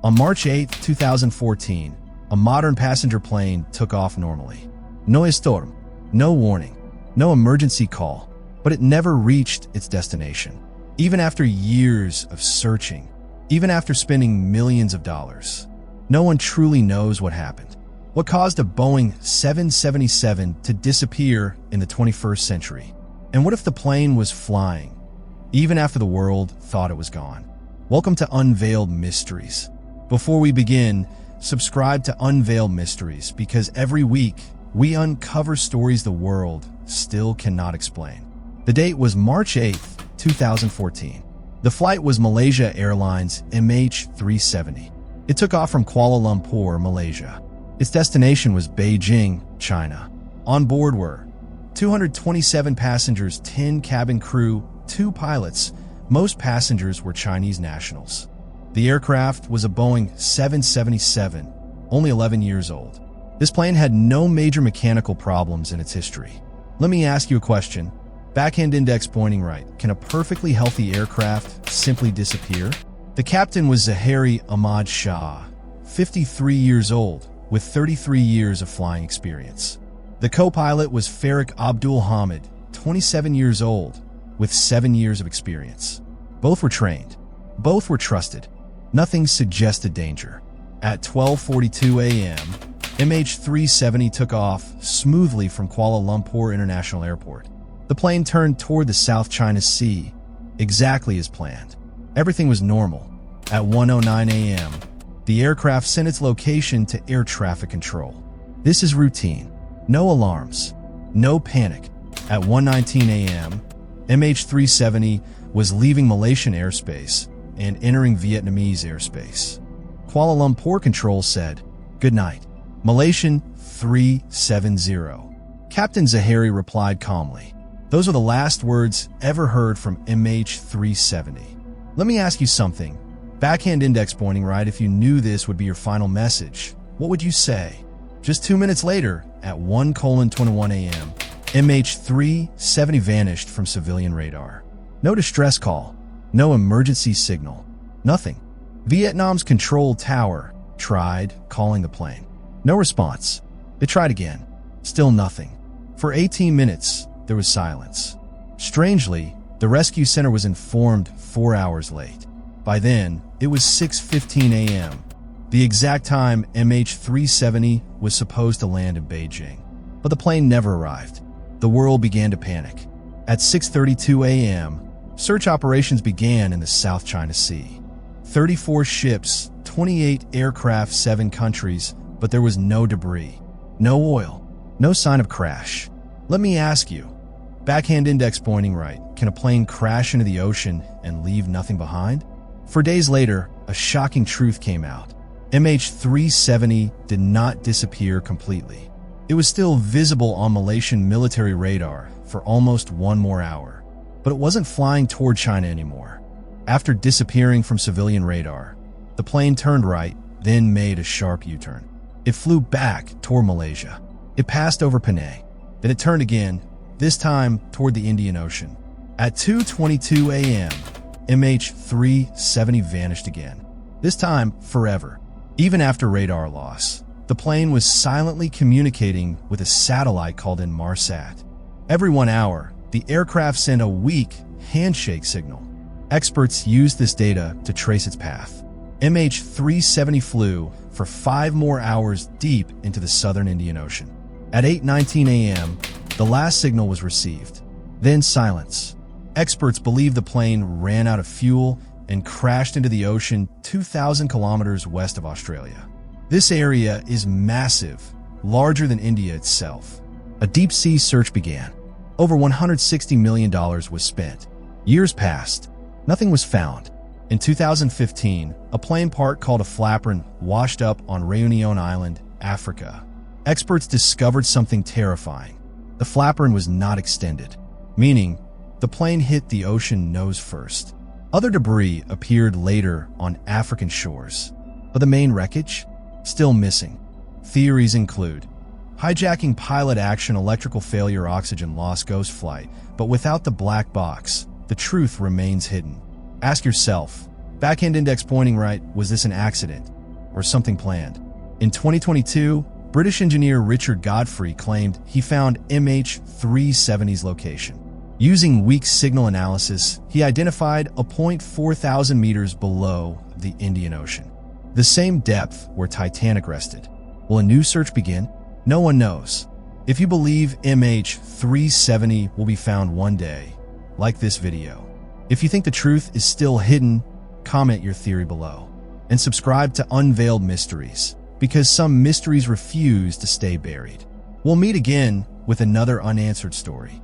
On March 8, 2014, a modern passenger plane took off normally. No storm, no warning, no emergency call, but it never reached its destination. Even after years of searching, even after spending millions of dollars, no one truly knows what happened. What caused a Boeing 777 to disappear in the 21st century? And what if the plane was flying, even after the world thought it was gone? Welcome to Unveiled Mysteries. Before we begin, subscribe to Unveiled Mysteries because every week we uncover stories the world still cannot explain. The date was March 8, 2014. The flight was Malaysia Airlines MH370. It took off from Kuala Lumpur, Malaysia. Its destination was Beijing, China. On board were 227 passengers, 10 cabin crew, 2 pilots. Most passengers were Chinese nationals. The aircraft was a Boeing 777, only 11 years old. This plane had no major mechanical problems in its history. Let me ask you a question. Backhand index pointing right. Can a perfectly healthy aircraft simply disappear? The captain was Zahari Ahmad Shah, 53 years old, with 33 years of flying experience. The co-pilot was Farik Abdul Hamid, 27 years old, with 7 years of experience. Both were trained. Both were trusted. Nothing suggested danger. At 12:42 a.m., MH370 took off smoothly from Kuala Lumpur International Airport. The plane turned toward the South China Sea, exactly as planned. Everything was normal. At 1:09 a.m., the aircraft sent its location to air traffic control. This is routine. No alarms. No panic. At 1:19 a.m., MH370 was leaving Malaysian airspace and entering Vietnamese airspace. Kuala Lumpur control said, "Good night, Malaysian 370. Captain Zahari replied calmly. Those are the last words ever heard from MH370. Let me ask you something. Backhand index pointing right, if you knew this would be your final message, what would you say? Just 2 minutes later, at 1:21 a.m., MH370 vanished from civilian radar. No distress call, no emergency signal, nothing. Vietnam's control tower tried calling the plane. No response. They tried again. Still nothing. For 18 minutes, there was silence. Strangely, the rescue center was informed 4 hours late. By then, it was 6:15 a.m., the exact time MH370 was supposed to land in Beijing. But the plane never arrived. The world began to panic. At 6:32 a.m., search operations began in the South China Sea. 34 ships, 28 aircraft, 7 countries, but there was no debris, no oil, no sign of crash. Let me ask you, backhand index pointing right, can a plane crash into the ocean and leave nothing behind? For days later, a shocking truth came out. MH370 did not disappear completely. It was still visible on Malaysian military radar for almost 1 more hour, but it wasn't flying toward China anymore. After disappearing from civilian radar, the plane turned right, then made a sharp U-turn. It flew back toward Malaysia. It passed over Penang. Then it turned again, this time toward the Indian Ocean. At 2:22 a.m., MH370 vanished again, this time forever. Even after radar loss, the plane was silently communicating with a satellite called Inmarsat. Every 1 hour, the aircraft sent a weak handshake signal. Experts used this data to trace its path. MH370 flew for 5 more hours deep into the southern Indian Ocean. At 8:19 a.m., the last signal was received. Then silence. Experts believe the plane ran out of fuel and crashed into the ocean 2,000 kilometers west of Australia. This area is massive, larger than India itself. A deep-sea search began. Over $160 million was spent. Years passed. Nothing was found. In 2015, a plane part called a flaperon washed up on Réunion Island, Africa. Experts discovered something terrifying. The flaperon was not extended, meaning the plane hit the ocean nose first. Other debris appeared later on African shores, but the main wreckage? Still missing. Theories include hijacking, pilot action, electrical failure, oxygen loss, ghost flight, but without the black box, the truth remains hidden. Ask yourself, Backhand index pointing right. Was this an accident or something planned? In 2022, British engineer Richard Godfrey claimed he found MH370's location. Using weak signal analysis, he identified a point 4,000 meters below the Indian Ocean, the same depth where Titanic rested. Will a new search begin? No one knows. If you believe MH370 will be found one day, like this video. If you think the truth is still hidden, comment your theory below. And subscribe to Unveiled Mysteries, because some mysteries refuse to stay buried. We'll meet again with another unanswered story.